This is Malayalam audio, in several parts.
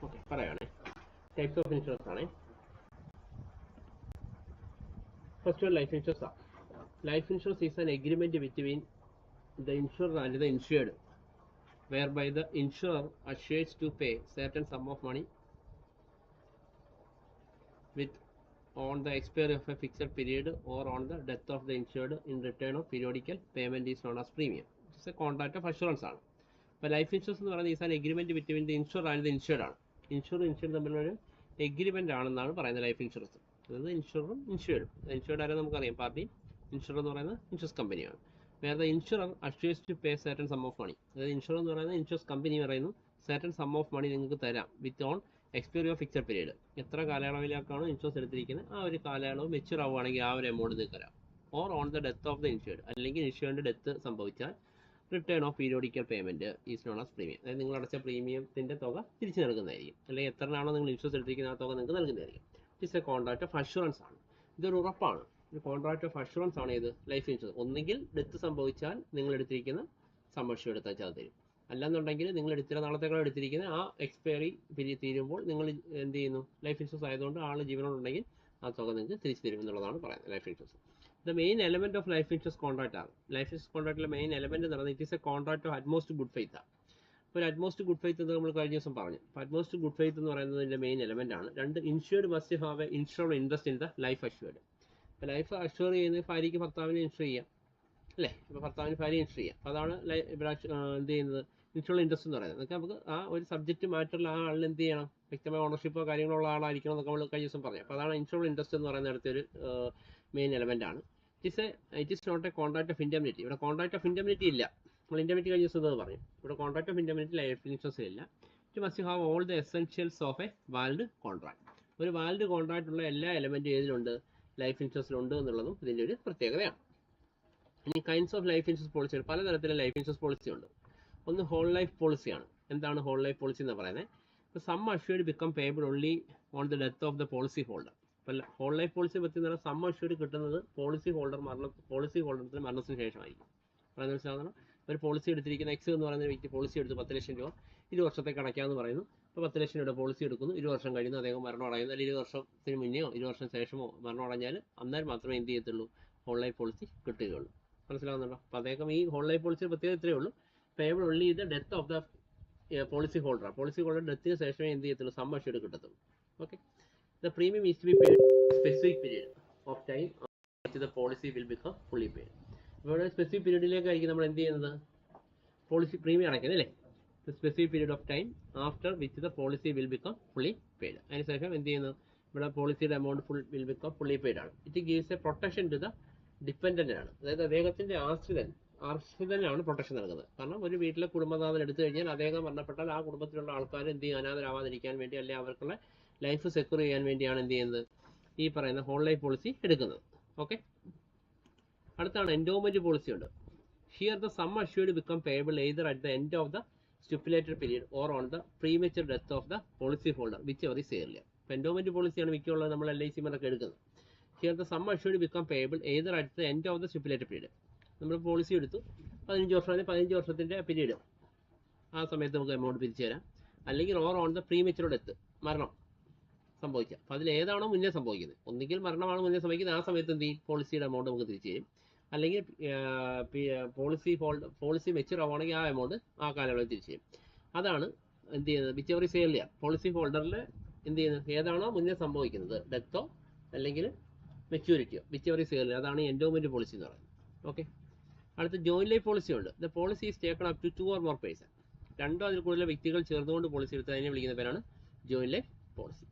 ഓക്കെ, പറയുകയാണേ. ടൈപ്സ് ഓഫ് ഇൻഷുറൻസ് ആണേ. ഫസ്റ്റ് വൺ ലൈഫ് ഇൻഷുറൻസ് ആണ്. Life insurance is an agreement between the insurer and the insured, whereby the insurer assures to pay certain sum of money with on the expiry of a fixed period or on the death of the insured in return of periodical payment is known as premium. It is a contract of assurance ആണ്. അപ്പോൾ ലൈഫ് ഇൻഷുറൻസ് എന്ന് പറയുന്നത് is an agreement between the insurer and the insured ആണ്. ഇൻഷുർഡ് തമ്മിലൊരു എഗ്രിമെന്റ് ആണെന്നാണ് പറയുന്നത് ലൈഫ് ഇൻഷുറൻസ്. അതായത് ഇൻഷുറും ഇൻഷുർഡും. ഇൻഷുർഡ് ആരെ നമുക്കറിയാം, പാർട്ടി. ഇൻഷുറർ എന്ന് പറയുന്നത് ഇൻഷുറൻസ് കമ്പനിയാണ്. വേറെ the insurer assures to pay certain sum of money. അതായത് ഇൻഷുറർ എന്ന് പറയുന്നത് ഇൻഷുറൻസ് കമ്പനി പറയുന്നു സർട്ടൻ സം ഓഫ് മണി നിങ്ങൾക്ക് തരാം with on expiry of fixed period. എത്ര കാലയളവിലേക്കാണോ ഇൻഷുറൻസ് എടുത്തിരിക്കുന്നത് ആ ഒരു കാലയളവ് മെച്യൂർ ആവുകയാണെങ്കിൽ ആ ഒരു എമൗണ്ട് നിങ്ങൾക്ക് തരാം. Or on the death of the insured, അല്ലെങ്കിൽ ഇൻഷുറിൻ്റെ ഡെത്ത് സംഭവിച്ചാൽ return of periodical payment is known as premium. അതായത് നിങ്ങൾ അടച്ച പ്രീമിയത്തിൻ്റെ തുക തിരിച്ചു നൽകുന്നതായിരിക്കും. അല്ലെങ്കിൽ എത്രയാണോ നിങ്ങൾ ഇൻഷുറൻസ് എടുത്തിരിക്കുന്ന ആ തുക നിങ്ങൾക്ക് നൽകുന്നതായിരിക്കും. It's a contract of assurance ആണ്. ഇതൊരു ഉറപ്പാണ്. ഒരു കോൺട്രാക്ട് ഓഫ് അഷുറൻസ് ആണ് ഇത് ലൈഫ് ഇൻഷുറൻസ്. ഒന്നുകിൽ ഡെത്ത് സംഭവിച്ചാൽ നിങ്ങൾ എടുത്തിരിക്കുന്ന സം അഷ്യൂർഡ് എടുത്താൽ അത് തരും. അല്ലെന്നുണ്ടെങ്കിൽ നിങ്ങൾ ഇത്ര നാളത്തേക്കാൾ എടുത്തിരിക്കുന്ന ആ എക്സ്പയറി പീരീഡ് തീരുമ്പോൾ നിങ്ങൾ എന്ത് ചെയ്യുന്നു, ലൈഫ് ഇൻഷുറൻസ് ആയതുകൊണ്ട് ആൾ ജീവനോടുണ്ടെങ്കിൽ ആ തുക നിങ്ങൾക്ക് തിരിച്ചു തരും എന്നുള്ളതാണ് പറയുന്നത് life insurance. The main element of life insurance contract ആണ്. ലൈഫ് ഇൻഷുറൻസ് കോൺട്രാക്റ്റിലെ മെയിൻ എലമെന്റ് എന്ന് പറയുന്നത് it is A contract of utmost good faith ആണ്. അപ്പോൾ ഒരു അറ്റ്മോസ്റ്റ് ഗുഡ് ഫെയ്ത്ത് എന്ന് നമ്മൾ കഴിഞ്ഞ ദിവസം പറഞ്ഞു. അപ്പോൾ അറ്റ്മോസ്റ്റ് ഗുഡ് ഫെയ്ത്ത് എന്ന് പറയുന്നതിൻ്റെ മെയിൻ എലമെന്റ് ആണ്. രണ്ട്, insured must have A insure interest in the life assured. ഇപ്പോൾ ലൈഫ് അഷ്യൂർ ചെയ്യുന്നത് ഭാര്യയ്ക്ക് ഭർത്താവിനെ ഇൻഷുർ ചെയ്യാം അല്ലേ. ഇപ്പോൾ ഭർത്താവിന് ഭാര്യ ഇൻഷുർ ചെയ്യാം. അപ്പോൾ അതാണ് ഇവിടെ എന്ത് ചെയ്യുന്നത്, ഇൻഷുറൽ ഇൻട്രസ്റ്റ് എന്ന് പറയുന്നത്. എന്നൊക്കെ നമുക്ക് ആ ഒരു സബ്ജക്റ്റ് മാറ്ററിൽ ആ ആളിന് എന്ത് ചെയ്യണം, വ്യക്തമായ ഓണർഷിപ്പോ കാര്യങ്ങളോ ഉള്ള ആളായിരിക്കണം എന്നൊക്കെ നമ്മൾ കഴിഞ്ഞ ദിവസം പറഞ്ഞു. അപ്പോൾ അതാണ് ഇൻഷുറൽ ഇൻട്രസ്റ്റ് എന്ന് പറയുന്ന അടുത്തൊരു മെയിൻ എലമെന്റ് ആണ്. It is not a contract of indemnity. ഇവിടെ കോൺട്രാക്ട് ഓഫ് ഇൻഡെമിനിറ്റി ഇല്ല. നമ്മൾ ഇൻഡെമിനിറ്റി കഴിഞ്ഞ ദിവസം എന്ന് പറഞ്ഞു. ഇവിടെ കോൺട്രാക്ട് ഓഫ് ഇൻഡെമിനിറ്റി ലൈഫ് ഇൻഷുറൻസിൽ ഇല്ല. It must have all the essentials of a valid contract. ഒരു വാലിഡ് കോൺട്രാക്ട് ഉള്ള എല്ലാ എലമെന്റും ഏതിലുണ്ട്, ലൈഫ് ഇൻഷുറൻസിലുണ്ട് എന്നുള്ളതും ഇതിൻ്റെ ഒരു പ്രത്യേകതയാണ്. ഇനി കൈൻഡ്സ് ഓഫ് ലൈഫ് ഇൻഷുറൻസ് പോളിസികൾ, പലതരത്തിലെ ലൈഫ് ഇൻഷുറൻസ് പോളിസി ഉണ്ട്. ഒന്ന് ഹോൾ ലൈഫ് പോളിസിയാണ്. എന്താണ് ഹോൾ ലൈഫ് പോളിസി എന്ന് പറയുന്നത്? ഇപ്പോൾ sum assured become payable only on the death of the policy holder. ഇപ്പോൾ ഹോൾ ലൈഫ് പോളിസിയെ പറ്റി എന്ന് പറഞ്ഞാൽ സം അഷ്യൂർഡ് കിട്ടുന്നത് പോളിസി ഹോൾഡറിന് മരണത്തിന് ശേഷമായിരിക്കും. പറയുന്നത് മനസ്സിലാവുന്ന, ഒരു പോളിസി എടുത്തിരിക്കുന്ന എക്സ് എന്ന് പറയുന്ന വ്യക്തി പോളിസി എടുത്ത് 10 ലക്ഷം രൂപ 20 വർഷത്തേക്ക് അടയ്ക്കാമെന്ന് പറയുന്നു. അപ്പോൾ 10 ലക്ഷം രൂപയുടെ പോളിസി എടുക്കുന്നു. 20 വർഷം കഴിയുന്നു അദ്ദേഹം മരണം അടയുന്നു. അല്ലെങ്കിൽ 20 വർഷത്തിന് മുന്നെയോ 20 വർഷം ശേഷമോ മരണം അടഞ്ഞാൽ അന്നേരം മാത്രമേ എന്ത് ചെയ്യത്തുള്ളൂ, ഹോൾ ലൈഫ് പോളിസി കിട്ടുകയുള്ളൂ. മനസ്സിലാവുന്നുണ്ടോ? അപ്പോൾ അദ്ദേഹം ഈ ഹോൾ ലൈഫ് പോളിസിയുടെ പ്രത്യേകത ഇത്രയേ ഉള്ളൂ, payable only the death of the policy holder. Policy holder ഡെത്തിന് ശേഷമേ എന്ത് ചെയ്യത്തുള്ളൂ, സം അഷ്യൂർഡ് കിട്ടത്തുള്ളൂ. Okay, the premium is to be paid specific period of time the policy will become fully paid. ഇവിടെ സ്പെസിഫിക് പീരീഡിലേക്കായിരിക്കും നമ്മൾ എന്ത് ചെയ്യുന്നത്, പോളിസി പ്രീമിയം അടയ്ക്കുന്നത് അല്ലേ. Specific period of time after which the policy will become fully paid. അതിനുശേഷം എന്ത് ചെയ്യുന്നു, ഇവിടെ പോളിസിയുടെ amount will become fully paid ആണ്. It gives a protection to the dependent ആണ്. അതായത് അദ്ദേഹത്തിന്റെ ആശ്രിതനാണ് പ്രൊട്ടക്ഷൻ നൽകുന്നത്. കാരണം ഒരു വീട്ടിലെ കുടുംബനാഥൻ എടുത്തു കഴിഞ്ഞാൽ അദ്ദേഹം മരണപ്പെട്ടാൽ ആ കുടുംബത്തിലുള്ള ആൾക്കാർ എന്ത് ചെയ്യും, അനാഥരാവാതിരിക്കാൻ വേണ്ടി അല്ലെങ്കിൽ അവർക്കുള്ള ലൈഫ് സെക്യൂർ ചെയ്യാൻ വേണ്ടിയാണ് എന്ത് ചെയ്യുന്നത്, ഈ പറയുന്ന ഹോൾ ലൈഫ് പോളിസി എടുക്കുന്നത്. ഓക്കെ, അടുത്താണ് എൻഡോമെന്റ് പോളിസി ഉണ്ട്. Here the sum assured become payable either at the end of the stipulated period or on the premature death of the policy holder which ever is earlier. ഇപ്പോൾ എൻഡോമെന്റ് പോളിസിയാണ് മിക്കുള്ളത് നമ്മൾ LIC മൊക്കെ എടുക്കുന്നത്. Here the sum assured become payable either at the end of the stipulated period. നമ്മൾ പോളിസി എടുത്തു 15 വർഷം, 15 വർഷത്തിൻ്റെ പീരീഡ്, ആ സമയത്ത് നമുക്ക് എമൗണ്ട് തിരിച്ചു തരാം. അല്ലെങ്കിൽ or on the premature death, മരണം സംഭവിക്കാം. അപ്പോൾ അതിൽ ഏതാണോ മുന്നേ സംഭവിക്കുന്നത്, ഒന്നുകിൽ മരണമാണ് മുന്നേ സംഭവിക്കുന്നത്, ആ സമയത്ത് എന്ത് ചെയ്യും, പോളിസിയുടെ എമൗണ്ട് നമുക്ക് തിരിച്ചു തരും. അല്ലെങ്കിൽ പോളിസി മെച്യൂർ ആവുകയാണെങ്കിൽ ആ എമൗണ്ട് ആ കാലയളവിൽ തിരിച്ചു തരും. അതാണ് എന്ത് ചെയ്യുന്നത്, whichever is earlier. Policy ഹോൾഡറിൽ എന്ത് ചെയ്യുന്നത്, ഏതാണോ മുന്നേ സംഭവിക്കുന്നത്, ഡെത്തോ അല്ലെങ്കിൽ മെച്യൂരിറ്റിയോ, വിച്ച് എവർ ഈസ് ഏർലിയർ, അതാണ് എൻഡോമെന്റ് പോളിസി എന്ന് പറയുന്നത്. ഓക്കെ, അടുത്ത ജോയിന്റ് ലൈഫ് പോളിസി ഉണ്ട്. The policy is taken up to 2 or more person. 2 അതിൽ കൂടുതൽ വ്യക്തികൾ ചേർന്നുകൊണ്ട് പോളിസി എടുത്ത് അതിനെ വിളിക്കുന്ന പേരാണ് joint life policy.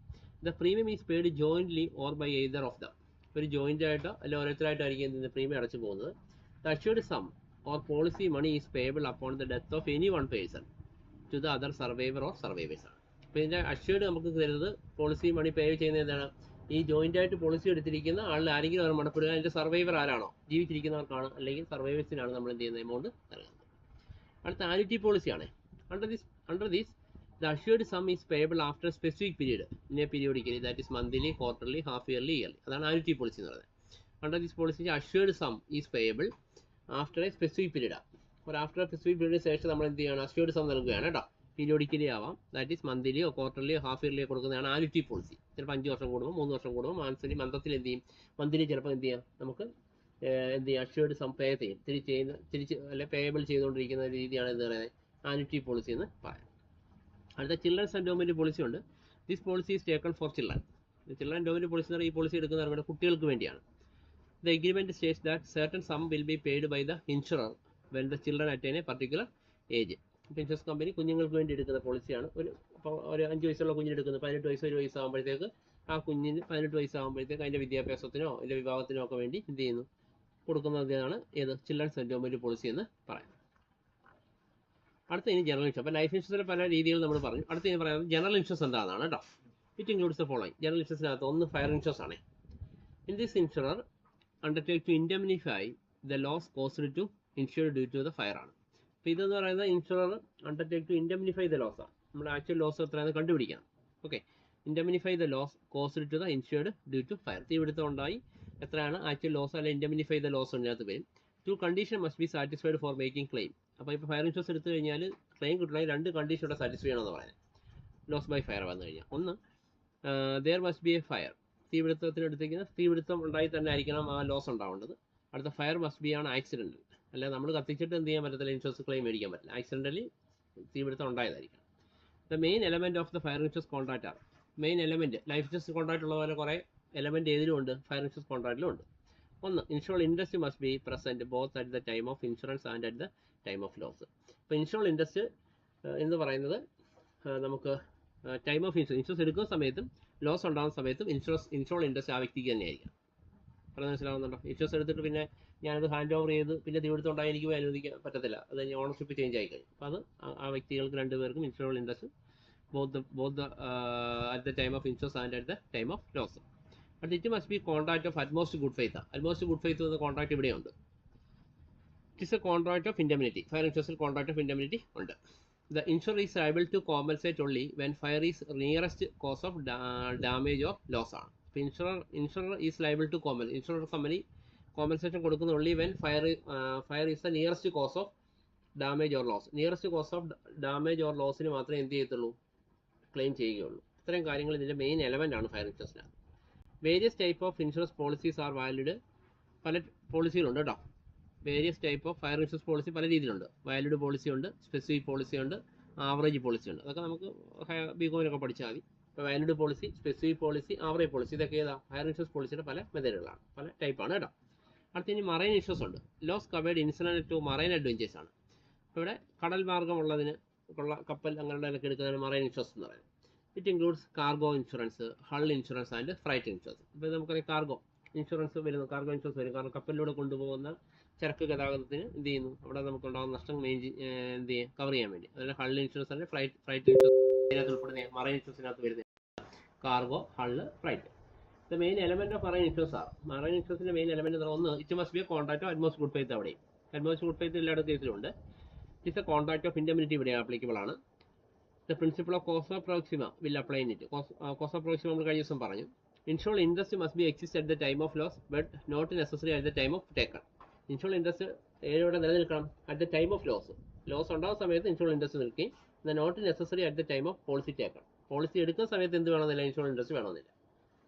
The premium is paid jointly or by either of them. ഒരു ജോയിന്റ് ആയിട്ടോ അല്ലെങ്കിൽ ഓരോരുത്തരായിട്ടായിരിക്കും ഇതിന്റെ പ്രീമിയം അടച്ചു പോകുന്നത്. The assured sum or policy money is payable upon the death of any one person to the other survivor or survivors ആണ്. അപ്പോൾ ഇതിന്റെ അഷ്യൂർഡ് നമുക്ക് തരുന്നത്, പോളിസി മണി പേ ചെയ്യുന്നത് എന്താണ്, ഈ ജോയിന്റ് ആയിട്ട് പോളിസി എടുത്തിരിക്കുന്ന ആളിൽ ആരെങ്കിലും അവർ മരണപ്പെടുക, അതിന്റെ സർവൈവർ ആരാണോ, ജീവിച്ചിരിക്കുന്നവർക്കാണ് അല്ലെങ്കിൽ സർവൈവേഴ്സിനാണ് നമ്മൾ എന്ത് ചെയ്യുന്ന എമൗണ്ട് നൽകുന്നത്. അടുത്ത ആനുറ്റി പോളിസിയാണ്. Under these the assured sum is payable after a specific period in a periodically, that is monthly, quarterly, half yearly, yearly. അതാണ് ആനുറ്റി പോളിസി എന്ന് പറയുന്നത്. Under this policy assured sum is payable after a specific period. ഒരു ആഫ്റ്റർ എ സ്പെസിഫിക് പീരീഡിന് ശേഷം നമ്മൾ എന്ത് ചെയ്യണം, assured sum നൽകുകയാണ് കേട്ടോ. പീരിയോഡിക്കലി ആവാം, ദാറ്റ് ഈസ് മന്ത്ലിയോ ക്വാർട്ടർലിയോ ഹാഫ് ഇയർലിയോ കൊടുക്കുന്നതാണ് ആനുറ്റി പോളിസി. ചിലപ്പോൾ 5 വർഷം കൂടുമ്പോൾ 3 വർഷം കൂടുമ്പോൾ മന്ത്ലി എന്ത് ചെയ്യും, മന്ത്ലി ചിലപ്പോൾ എന്ത് ചെയ്യാം, നമുക്ക് എന്ത് ചെയ്യാം, അഷ്വേർഡ് സം പേ ചെയ്യും, തിരിച്ച് അല്ലെ പേയബിൾ ചെയ്തുകൊണ്ടിരിക്കുന്ന രീതിയാണ് എന്ത് പറയുന്നത്, ആനുറ്റി പോളിസി എന്ന് പറയാം. അടുത്ത ചിൽഡ്രൻസ് എൻഡോമെന്റ് പോളിസി ഉണ്ട്. This policy is taken for children. Children endowment policy എന്ന് പറഞ്ഞാൽ ഈ പോളിസി എടുക്കുന്നവരുടെ കുട്ടികൾക്ക് വേണ്ടിയാണ്. The agreement states that certain sum will be paid by the insurer when the children attain a particular age. Insurance company കുഞ്ഞുങ്ങൾക്ക് വേണ്ടി എടുക്കുന്ന പോളിസിയാണ്. ഒരു 5 വയസ്സുള്ള കുഞ്ഞിന് എടുക്കുന്നത് 18 വയസ്സ് 1 വയസ്സാകുമ്പോഴത്തേക്ക് ആ കുഞ്ഞിന് 18 വയസ്സാകുമ്പോഴത്തേക്ക് അതിൻ്റെ വിദ്യാഭ്യാസത്തിനോ അതിൻ്റെ വിവാഹത്തിനോ ഒക്കെ വേണ്ടി എന്ത് ചെയ്യുന്നു, കൊടുക്കുന്നതാണ് ഏത്, ചിൽഡ്രൻസ് എൻഡോമെന്റ് പോളിസി എന്ന് പറയുന്നത്. അടുത്ത ഇനി ജനറൽ ഇൻഷുറൻസ്. അപ്പോൾ ലൈഫ് ഇൻഷുറൻസിലെ പല രീതികൾ നമ്മൾ പറഞ്ഞു. അടുത്ത ഇനി പറയുന്നത് ജനറൽ ഇൻഷുറൻസ് എന്താണെന്നാണ് കേട്ടോ. It includes the following. General ഇൻഷുറൻസിനകത്ത് ഒന്ന് ഫയർ ഇൻഷുറൻസ് ആണ്. In this insurer undertake to indemnify the loss caused to insured due to the fire ആണ്. അപ്പോൾ ഇതെന്ന് പറയുന്നത് insurer undertake to indemnify the loss ആണ്. നമ്മുടെ ആക്ച്വൽ ലോസ് എത്രയാണെന്ന് കണ്ടുപിടിക്കണം. Okay, indemnify the loss caused to the insured due to fire. തീപിടുത്തം ഉണ്ടായി, എത്രയാണ് ആക്ച്വൽ ലോസ്, അല്ലെങ്കിൽ ഇൻഡെമിനിഫൈ ദ ലോസ് ഇതിനകത്ത് വരും. 2 condition must be satisfied for making claim. അപ്പോൾ ഇപ്പോൾ ഫയർ ഇൻഷുറൻസ് എടുത്തു കഴിഞ്ഞാൽ ക്ലെയിം കിട്ടണമെങ്കിൽ 2 കണ്ടീഷൻ ഇവിടെ സാറ്റിസ്ഫൈ ചെയ്യണമെന്ന് പറയുന്നത്. ലോസ് ബൈ ഫയർ വന്നു കഴിഞ്ഞാൽ ഒന്ന്, there must be a fire. തീപിടുത്തം ഉണ്ടായി തന്നെ ആയിരിക്കണം ആ ലോസ് ഉണ്ടാവേണ്ടത്. അടുത്ത ഫയർ മസ്റ്റ് ബി ആണ് ആക്സിഡൻ്റൽ. അല്ല നമ്മൾ കത്തിച്ചിട്ട് എന്ത് ചെയ്യാൻ പറ്റത്തില്ല, ഇൻഷുറൻസ് ക്ലെയിം മേടിക്കാൻ പറ്റില്ല. ആക്സിഡൻ്റലി തീപിടുത്തം ഉണ്ടായതായിരിക്കണം. The main element of the fire insurance contract ആണ്. Main element life insurance contract ഉള്ള പോലെ കുറേ എലമെൻറ്റ് ഏതിലും ഉണ്ട്, ഫയർ ഇൻഷുറൻസ് കോൺട്രാക്റ്റിലും ഉണ്ട്. ഒന്ന്, insurable interest must be present both at the time of insurance and at the time of loss. ഇപ്പോൾ ഇൻഷുറൽ ഇൻട്രസ്റ്റ് എന്ന് പറയുന്നത് നമുക്ക് ടൈം ഓഫ് ഇൻഷുറൻസ് എടുക്കുന്ന സമയത്തും ലോസ് ഉണ്ടാകുന്ന സമയത്തും ഇൻഷുറൽ ഇൻട്രസ്റ്റ് ആ വ്യക്തിക്ക് തന്നെയായിരിക്കും. പറഞ്ഞ് മനസ്സിലാവുന്നുണ്ടോ? ഇൻഷുറൻസ് എടുത്തിട്ട് പിന്നെ ഞാനത് ഹാൻഡ് ഓവർ ചെയ്ത് പിന്നെ തീപിടുത്തം ഉണ്ടായി എനിക്ക് അനുവദിക്കാൻ പറ്റത്തില്ല, അത് കഴിഞ്ഞ് ഓണർഷിപ്പ് ചേഞ്ച് ആയി കഴിഞ്ഞു. അപ്പോൾ അത് ആ വ്യക്തികൾക്ക് 2 പേർക്കും insurable interest both at the time of insurance and at the time of loss. But it must be contract of utmost good faith. Utmost good faith എന്ന കോൺട്രാക്ട് ഇവിടെയുണ്ട്. It is a contract of indemnity. Fire ഇൻഷുറൻസിൽ കോൺട്രാക്ട് ഓഫ് ഇൻഡെമിനിറ്റി ഉണ്ട്. The insurer is able to compensate only when fire is nearest cause of damage or loss ആണ്. അപ്പോൾ insurer is liable to insurer company compensation കൊടുക്കുന്ന only when fire is the nearest cause of damage or loss. Nearest cause of damage or ലോസിന് മാത്രമേ എന്ത് ചെയ്യത്തുള്ളൂ, ക്ലെയിം ചെയ്യുകയുള്ളൂ. ഇത്രയും കാര്യങ്ങൾ ഇതിൻ്റെ മെയിൻ എലമെൻ്റ് ആണ് ഫയർ ഇൻഷുറൻസിനകത്ത്. Various type of insurance policies are valid. പല പോളിസികളുണ്ട് കേട്ടോ. Various type of fire insurance policy പല രീതിയിലുണ്ട്. വാലിഡ് പോളിസി ഉണ്ട്, സ്പെസിഫിക് പോളിസി ഉണ്ട്, ആവറേജ് പോളിസി ഉണ്ട്. അതൊക്കെ നമുക്ക് ബികോമിനൊക്കെ പഠിച്ചാൽ മതി. ഇപ്പോൾ valid policy, specific policy, average policy, ഇതൊക്കെ ഏതാ ഫയർ ഇൻഷുറൻസ് പോളിസിയുടെ പല മെത്തേഡുകളാണ്, പല ടൈപ്പാണ് കേട്ടോ. അടുത്ത ഇനി മറൈൻ ഇൻഷുറൻസ് ഉണ്ട്. Loss covered incident to marine adventures ആണ്. അപ്പോൾ ഇവിടെ കടൽ മാർഗമുള്ളതിന് ഉള്ള കപ്പൽ അങ്ങനെയുള്ളതൊക്കെ എടുക്കുന്നതാണ് മറൈൻ ഇൻഷുറൻസ് എന്ന് പറയുന്നത്. It includes cargo insurance, hull insurance and freight insurance. ഇപ്പോൾ നമുക്കറിയാം കാർഗോ ഇൻഷുറൻസ് വരുന്നു, കാർഗോ ഇൻഷുറൻസ് വരും. കാരണം കപ്പലിലൂടെ കൊണ്ടുപോകുന്ന ചരക്ക് ഗതാഗതത്തിന് എന്ത് ചെയ്യുന്നു, അവിടെ നമുക്കുണ്ടാകുന്ന നഷ്ടം എന്ത് ചെയ്യും, കവർ ചെയ്യാൻ വേണ്ടി. അതുപോലെ hull insurance and freight insurance ഇതിനകത്ത് ഉൾപ്പെടുന്ന മറൈൻ ഇൻഷുറൻസിനകത്ത് വരുന്നത് cargo, hull, freight. The main element of marine insurance ആണ്. മറൈൻ ഇൻഷുറൻസിന്റെ മെയിൻ എലമെന്റ് ഒന്ന്, it must be a contract of utmost good faith. അവിടെയും അറ്റ്മോസ്റ്റ് ഗുഡ് ഫെയ്ത്ത് എല്ലായിടത്തും കേസിലുണ്ട്. It's a contract of indemnity ഇവിടെ ആപ്ലിക്കബിൾ ആണ്. The principle of cause of proxima will apply in it. Cause of proxima നമ്മൾ കഴിഞ്ഞ ദിവസം പറഞ്ഞു. ഇൻഷുറൽ interest must be exist at the time of loss but not necessary at the time of taken. Insurable interest ഏഴോടെ നിലനിൽക്കണം at the time of loss. Loss ഉണ്ടാകുന്ന സമയത്ത് ഇൻഷുറൽ ഇൻട്രസ്റ്റ് നിൽക്കുകയും എന്നാൽ not necessary at the time of policy taken. Policy എടുക്കുന്ന സമയത്ത് എന്ത് വേണമെന്നില്ല, ഇൻഷുറൽ ഇൻട്രസ്റ്റ് വേണമെന്നില്ല.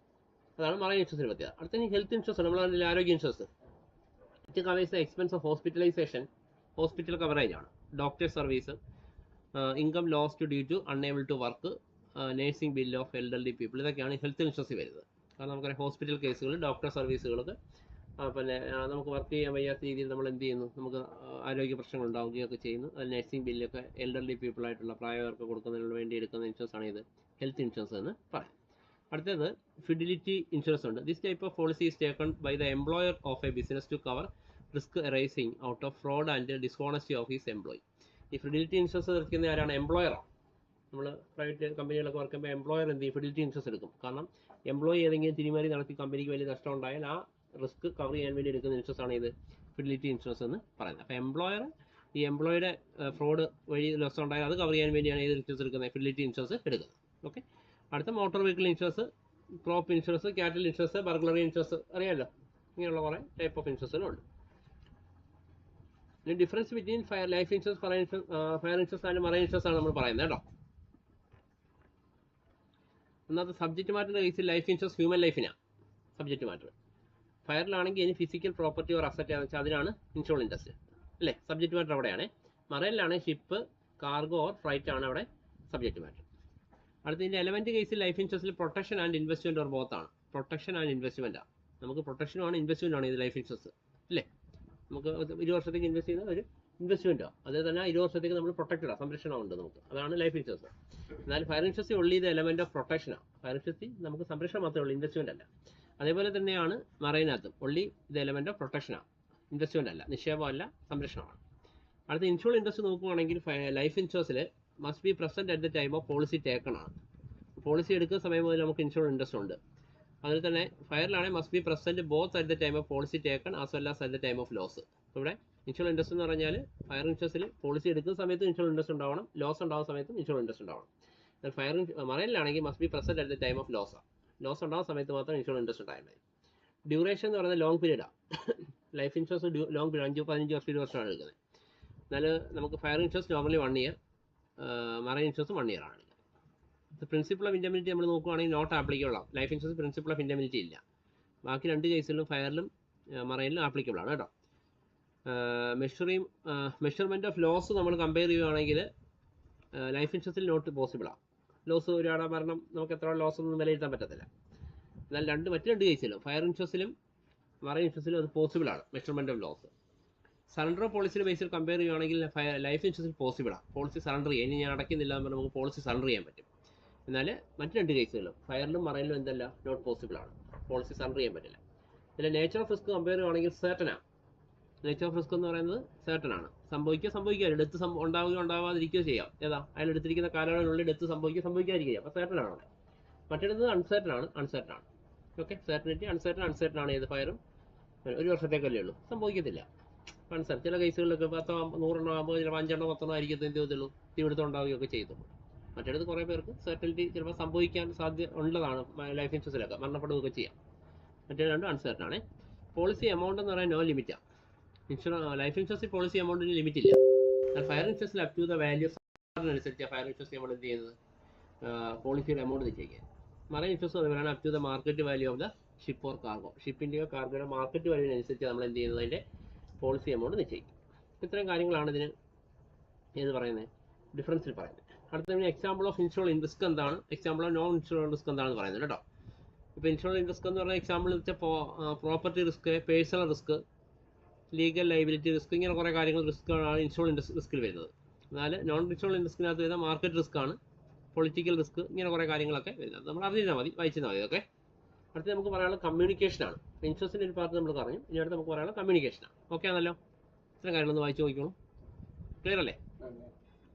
അതാണ് മറൈൻ ഇൻഷുറൻസിന് പറ്റിയത്. അടുത്ത ഹെൽത്ത് ഇൻഷുറൻസ്, നമ്മൾ ആരോഗ്യ insurance. It covers the expense of hospitalization, hospital coverage ആണ്. Doctor service, income lost due to unable to work, nursing bill of elderly people, ഇതൊക്കെയാണ് ഹെൽത്ത് ഇൻഷുറൻസ് വരുന്നത്. കാരണം നമുക്കറിയാം ഹോസ്പിറ്റൽ കേസുകൾ, ഡോക്ടർ സർവീസുകൾക്ക് പിന്നെ നമുക്ക് വർക്ക് ചെയ്യാൻ വയ്യാത്ത രീതിയിൽ നമ്മൾ എന്ത് ചെയ്യുന്നു, നമുക്ക് ആരോഗ്യ പ്രശ്നങ്ങൾ ഉണ്ടാവുകയൊക്കെ ചെയ്യുന്നു. അത് നഴ്സിംഗ് ബില്ലൊക്കെ എൽഡർലി പീപ്പിളായിട്ടുള്ള പ്രായവർക്ക് കൊടുക്കുന്നതിന് വേണ്ടി എടുക്കുന്ന ഇൻഷുറൻസ് ആണ് ഇത് ഹെൽത്ത് ഇൻഷുറൻസ് എന്ന് പറയാം. അടുത്തത് ഫിഡിലിറ്റി ഇൻഷുറൻസ് ഉണ്ട്. This type of policy is taken by the employer of a business to cover risk arising out of fraud and dishonesty of his employee. ഈ ഫിഡിലിറ്റി ഇൻഷുറൻസ് എടുക്കുന്ന ആരാണ്? എംപ്ലോയറാണ്. നമ്മൾ പ്രൈവറ്റ് കമ്പനികളൊക്കെ വർക്ക് ചെയ്യുമ്പോൾ എംപ്ലോയർ എന്ത് ചെയ്യും, ഫിഡിലിറ്റി ഇൻഷുറൻസ് എടുക്കും. കാരണം എംപ്ലോയി ഏതെങ്കിലും തിരിമാറി നടത്തി കമ്പനിക്ക് വലിയ നഷ്ടം ഉണ്ടായാൽ ആ റിസ്ക് കവർ ചെയ്യാൻ വേണ്ടി എടുക്കുന്ന ഇൻഷുറൻസ് ആണ് ഇത് ഫിഡിലിറ്റി ഇൻഷുറൻസ് എന്ന് പറയുന്നത്. അപ്പോൾ എംപ്ലോയർ ഈ എംപ്ലോയിയുടെ ഫ്രോഡ് വഴി നഷ്ടം ഉണ്ടായാൽ അത് കവർ ചെയ്യാൻ വേണ്ടിയാണ് ഏത് ഇൻഷുറൻസ് എടുക്കുന്നത്, ഫിഡിലിറ്റി ഇൻഷുറൻസ് എടുക്കുന്നത്. ഓക്കെ. അടുത്ത motor vehicle insurance, crop insurance, cattle insurance, burglary insurance, അറിയാമല്ലോ. ഇങ്ങനെയുള്ള കുറേ ടൈപ്പ് ഓഫ് ഇൻഷുറൻസുകളുണ്ട്. ഇനി difference between life insurance, fire insurance and marine insurance ആണ് നമ്മൾ പറയുന്നത് കേട്ടോ. ഒന്നാമത്തെ സബ്ജക്റ്റ് മാറ്ററിൻ്റെ കേസിൽ ലൈഫ് ഇൻഷുറൻസ് ഹ്യൂമൻ ലൈഫിനാണ് സബ്ജക്റ്റ് മാറ്റർ. ഫയറിലാണെങ്കിൽ ഇനി ഫിസിക്കൽ പ്രോപ്പർട്ടി ഓർ അസറ്റ് ആണെന്ന് വെച്ചാൽ അതിനാണ് ഇൻഷുറൻസ് ഇൻഡസ്ട്രി അല്ലേ, സബ്ജക്റ്റ് മാറ്റർ അവിടെയാണ്. മറൈനിലാണെങ്കിൽ ഷിപ്പ്, കാർഗോ ഓർ ഫ്രൈറ്റ് ആണ് അവിടെ സബ്ജക്റ്റ് മാറ്റർ. അടുത്തതിൻ്റെ എലമെൻറ്റ് കേസിൽ ലൈഫ് ഇൻഷുറൻസിൽ പ്രൊട്ടക്ഷൻ ആൻഡ് ഇൻവെസ്റ്റ്മെൻറ്റ് ഓർ ബോത്താണ്. പ്രൊട്ടക്ഷൻ ആൻഡ് ഇൻവെസ്റ്റ്മെൻറ്റാണ്. നമുക്ക് പ്രൊട്ടക്ഷനുമാണ് ഇൻവെസ്റ്റ്മെൻറ്റാണ് ഇത് ലൈഫ് ഇൻഷുറൻസ് അല്ലേ. നമുക്ക് 20 വർഷത്തേക്ക് ഇൻവെസ്റ്റ് ചെയ്യുന്ന ഒരു ഇൻവെസ്റ്റ്മെൻറ്റാണ്. അതേ തന്നെ 20 വർഷത്തേക്ക് നമ്മൾ പ്രൊട്ടക്റ്റഡാണ്, സംരക്ഷണമുണ്ട് നമുക്ക്. അതാണ് ലൈഫ് ഇൻഷുറൻസ്. എന്നാൽ ഫയർ ഇൻഷുറൻസ് ഉള്ളി ഇത് എലമെൻറ്റ് ഓഫ് പ്രൊട്ടക്ഷനാണ്. ഫയർ ഇൻഷുറൻസ് നമുക്ക് സംരക്ഷണം മാത്രമേ ഉള്ളൂ, ഇൻവെസ്റ്റ്മെൻറ്റ് അല്ല. അതേപോലെ തന്നെയാണ് മറൈനകത്തും ഉള്ളി ഇത് എലമെൻറ്റ് ഓഫ് പ്രൊട്ടക്ഷനാണ്, ഇൻവെസ്റ്റ്മെൻറ്റ് അല്ല, നിക്ഷേപമല്ല, സംരക്ഷണമാണ്. അടുത്ത ഇൻഷുറൻസ് ഇൻഡസ്ട്രി നോക്കുകയാണെങ്കിൽ ലൈഫ് ഇൻഷുറൻസിൽ must be present at the time of policy ടേക്കണാണ്. പോളിസി എടുക്കുന്ന സമയം മുതൽ നമുക്ക് ഇൻഷുറൻസ് ഇൻഡസ്ട്രി ഉണ്ട്. അതിൽ തന്നെ ഫയറിലാണെങ്കിൽ must be present both at the time of policy taken as well as at the time of loss. ഇവിടെ ഇൻഷുറൻസ് ഇൻഡസ്ട്രി എന്ന് പറഞ്ഞാൽ ഫയർ ഇൻഷുറൻസിൽ പോളിസി എടുക്കുന്ന സമയത്ത് ഇൻഷുറൻസ് ഇൻഡസ്ട്രി ഉണ്ടാവണം, ലോസ് ഉണ്ടാകുന്ന സമയത്തും ഇൻഷുറൻസ് ഇൻഡസ്ട്രി ഉണ്ടാവണം. എന്നാൽ മറൈനിലാണെങ്കിൽ must be present at the time of loss. Loss ഉണ്ടാകുന്ന സമയത്ത് മാത്രം ഇൻഷുറൻസ് ഇൻഡസ്ട്രി ഉണ്ടായാൽ മതി. ഡ്യൂറേഷൻ എന്ന് പറയുന്നത് ലോങ് പീരീഡാണ്. ലൈഫ് ഇൻഷുറൻസ് ലോങ് പീരീഡ് 5-15 വർഷം 20 വർഷമാണ് എടുക്കുന്നത്. എന്നാൽ നമുക്ക് fire insurance normally 1 year, marine insurance 1 year ആണ്. പ്രിൻസിപ്പിൾ ഓഫ് ഇൻഡെമിനിറ്റി നമ്മൾ നോക്കുകയാണെങ്കിൽ നോട്ട് ആപ്ലിക്കബിൾ ആണ്. Life insurance principle of indemnity ഇല്ല. ബാക്കി 2 കേസിലും ഫയറിലും മറൈനിലും ആപ്ലിക്കബിൾ ആണ് കേട്ടോ. മെഷർമെൻറ്റ് ഓഫ് ലോസ് നമ്മൾ കമ്പയർ ചെയ്യുകയാണെങ്കിൽ ലൈഫ് ഇൻഷുറൻസിൽ നോട്ട് പോസിബിളാണ്. ലോസ് ഒരാളുടെ മരണം നമുക്ക് എത്ര ലോസ് ഒന്നും വിലയിരുത്താൻ പറ്റത്തില്ല. എന്നാൽ മറ്റ് 2 കേസിലും ഫയർ ഇൻഷുറൻസിലും മറൈൻ ഇൻഷുറൻസിലും അത് പോസിബിളാണ് മെഷർമെൻറ്റ് ഓഫ് ലോസ്. സറണ്ടർ പോളിസിയുടെ ബേസിൽ കമ്പയർ ചെയ്യുകയാണെങ്കിൽ ലൈഫ് ഇൻഷുറൻസിൽ പോസിബിളാണ്. പോളിസി സറണ്ടർ ചെയ്യാം, ഇനി ഞാൻ അടയ്ക്കുന്നില്ല എന്ന് പറഞ്ഞാൽ നമുക്ക് പോളിസി സറണ്ടർ ചെയ്യാൻ പറ്റും. എന്നാൽ മറ്റ് 2 കേസുകളും ഫയറിലും മറൈനിലും എന്തല്ല, നോട്ട് പോസിബിളാണ്, പോളിസി സറണ്ടർ ചെയ്യാൻ പറ്റില്ല. ഇതിൽ നേച്ചർ ഓഫ് റിസ്ക് കമ്പയർ ചെയ്യുകയാണെങ്കിൽ സേർട്ടനാണ്. നേച്ചർ ഓഫ് റിസ്ക് എന്ന് പറയുന്നത് സേർട്ടനാണ്. സംഭവിക്കുക ഡെത്ത് ഉണ്ടാവാതിരിക്കുകയോ ചെയ്യാം. ഏതാ അയാൾ എടുത്തിരിക്കുന്ന കാലയളവിനുള്ളിൽ ഡെത്ത് സംഭവിക്കാതിരിക്കുക, അപ്പോൾ സേർട്ടനാണ് അവിടെ. മറ്റേടത്ത് അൺസേർട്ടൻ ആണ്. ഓക്കെ, സെർട്ടനിറ്റി അൺസേർട്ടൻ ആണ്. ഏത് ഫയറും 1 വർഷത്തേക്കല്ലേ ഉള്ളൂ, സംഭവിക്കത്തില്ല. അൺസേർട്ടൻ ചില കേസുകളിലൊക്കെ 100 ആകുമ്പോൾ ചിലപ്പോൾ 5 10 ആയിരിക്കും എന്ത് ചെയ്തുള്ളൂ, തീപിടുത്തം ഉണ്ടാവുകയൊക്കെ ചെയ്തുള്ളൂ. മറ്റേടത്ത് കുറേ പേർക്ക് സെർട്ടനിറ്റി ചിലപ്പോൾ സംഭവിക്കാൻ സാധ്യത ഉള്ളതാണ്. ലൈഫ് ഇൻഷുറൻസിലൊക്കെ മരണപ്പെടുകയൊക്കെ ചെയ്യാം. മറ്റേ 2 അൺസേർട്ടൻ ആണ്. പോളിസി എമൗണ്ട് എന്ന് പറയാൻ നോ ലിമിറ്റാണ്. ലൈഫ് ഇൻഷുറൻസിൽ പോളിസി എമൗണ്ടിന് ലിമിറ്റ് ഇല്ല. ഫയർ ഇൻഷുറൻസിൽ അപ് ടു ദ വാല്യൂ അനുസരിച്ച് ഫയർ ഇൻഷുറൻസ് നമ്മൾ എന്ത് ചെയ്യുന്നത്, പോളിസിയുടെ എമൗണ്ട് നിശ്ചയിക്കുക. മറൈൻ ഇൻഷുറൻസ് അതുപോലെയാണ് up to the market value of the ship or cargo. ഷിപ്പിൻ്റെയോ കാർഗോയുടെ മാർക്കറ്റ് വാല്യൂവിനനുസരിച്ച് നമ്മൾ എന്ത് ചെയ്യുന്നത്, അതിൻ്റെ പോളിസി എമൗണ്ട് നിശ്ചയിക്കും. ഇത്രയും കാര്യങ്ങളാണ് ഇതിന് പറയുന്നത്, ഡിഫറൻസിൽ പറയുന്നത്. അടുത്ത എക്സാമ്പിൾ ഓഫ് ഇൻഷുറൻസ് റിസ്ക് എന്താണ്, example of non insurance risk എന്താണെന്ന് പറയുന്നത് കേട്ടോ. ഇപ്പോൾ ഇൻഷുറൻസ് റിസ്ക് എന്ന് പറഞ്ഞാൽ എക്സാമ്പിൾ വെച്ചാൽ property risk, personal risk, legal liability risk, ഇങ്ങനെ കുറേ കാര്യങ്ങൾ റിസ്ക്കുകളാണ് ഇൻഷുറൻസ് റിസ്കിൽ വരുന്നത്. എന്നാൽ നോൺ ഇൻഷുറൻസ് റിസ്കിനകത്ത് വരുന്ന മാർക്കറ്റ് റിസ്ക് ആണ്, പൊളിറ്റിക്കൽ റിസ്ക്, ഇങ്ങനെ കുറേ കാര്യങ്ങളൊക്കെ വരുന്നത്. നമ്മൾ അറിഞ്ഞാൽ മതി, വായിച്ചാൽ മതി. ഓക്കെ, അടുത്ത് നമുക്ക് പറയാനുള്ള കമ്മ്യൂണിക്കേഷനാണ്. ഇൻഷുറൻസിൻ്റെ ഒരു പാർട്ട് നമ്മൾ പറഞ്ഞു, ഇനി അടുത്ത് നമുക്ക് പറയാനുള്ള കമ്മ്യൂണിക്കേഷനാണ്. ഓക്കെ ആണല്ലോ, ഇത്രയും കാര്യങ്ങളൊന്ന് വായിച്ച് നോക്കിക്കോളൂ. ക്ലിയർ അല്ലേ?